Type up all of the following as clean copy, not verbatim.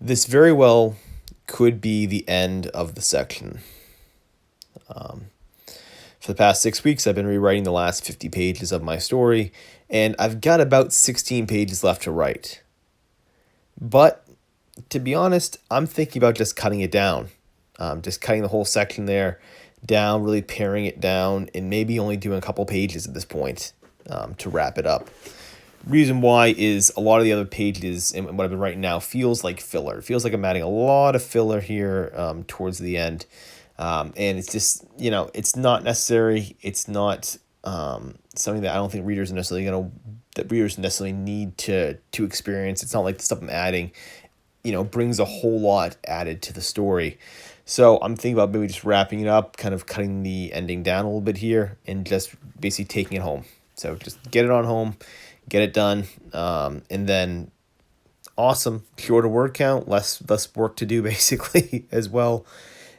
this very well could be the end of the section. For the past 6 weeks, I've been rewriting the last 50 pages of my story, and I've got about 16 pages left to write. But to be honest, I'm thinking about just cutting it down. Just cutting the whole section there down, really paring it down, and maybe only doing a couple pages at this point to wrap it up. Reason why is a lot of the other pages and what I've been writing now feels like filler. It feels like I'm adding a lot of filler here towards the end. And it's just, it's not necessary. It's not something that I don't think readers are necessarily need to experience. It's not like the stuff I'm adding, brings a whole lot added to the story. So I'm thinking about maybe just wrapping it up, kind of cutting the ending down a little bit here, and just basically taking it home. So just get it on home, get it done, and then awesome, shorter word count, less work to do basically as well.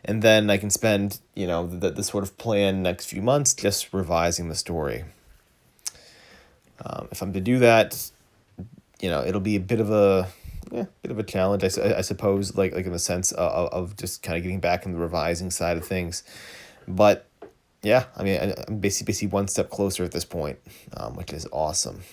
And then I can spend, the sort of plan next few months just revising the story. If I'm to do that, it'll be a bit of a challenge, I suppose, like in the sense of just kind of getting back in the revising side of things. But yeah, I mean, I'm basically one step closer at this point, which is awesome.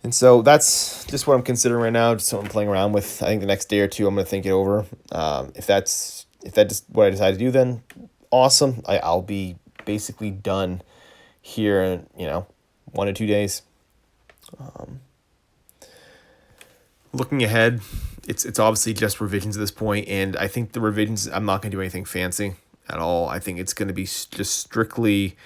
And so that's just what I'm considering right now, just what I'm playing around with. I think the next day or two, I'm going to think it over. If that's just what I decide to do, then awesome. I'll be basically done here in, 1 or 2 days. Looking ahead, it's obviously just revisions at this point, and I think the revisions, I'm not going to do anything fancy at all. I think it's going to be just strictly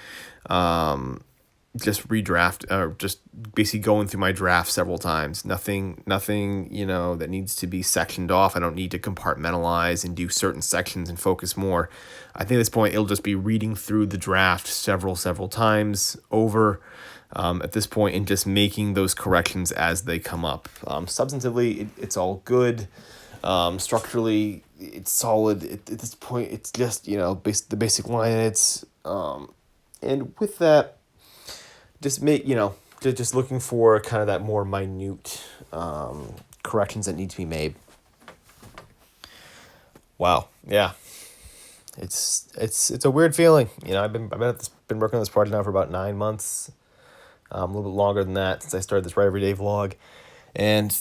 just redraft, or just basically going through my draft several times. Nothing, that needs to be sectioned off. I don't need to compartmentalize and do certain sections and focus more. I think at this point, it'll just be reading through the draft several times over at this point, and just making those corrections as they come up. Substantively, it's all good. Structurally, it's solid. At this point, it's just, the basic line edits. And with that, just just looking for kind of that more minute corrections that need to be made. Wow, yeah, it's a weird feeling. I've been working on this project now for about 9 months, a little bit longer than that since I started this Write Everyday vlog, and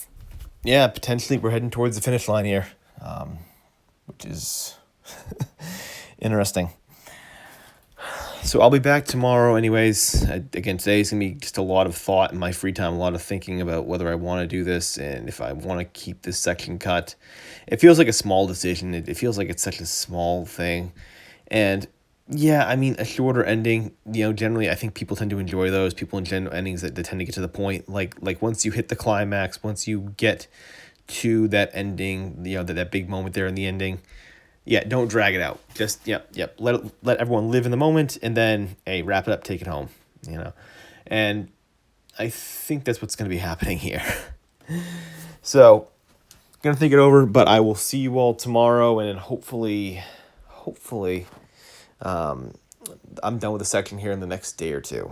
yeah, potentially we're heading towards the finish line here, which is interesting. So I'll be back tomorrow anyways. Again, today's going to be just a lot of thought in my free time, a lot of thinking about whether I want to do this and if I want to keep this section cut. It feels like a small decision. It feels like it's such a small thing. And yeah, I mean, a shorter ending, generally I think people tend to enjoy those. People enjoy endings that tend to get to the point. Like once you hit the climax, once you get to that ending, that big moment there in the ending, yeah, don't drag it out. Just, yep. Let everyone live in the moment, and then, hey, wrap it up, take it home, And I think that's what's going to be happening here. So, going to think it over, but I will see you all tomorrow, and then hopefully, I'm done with the section here in the next day or two.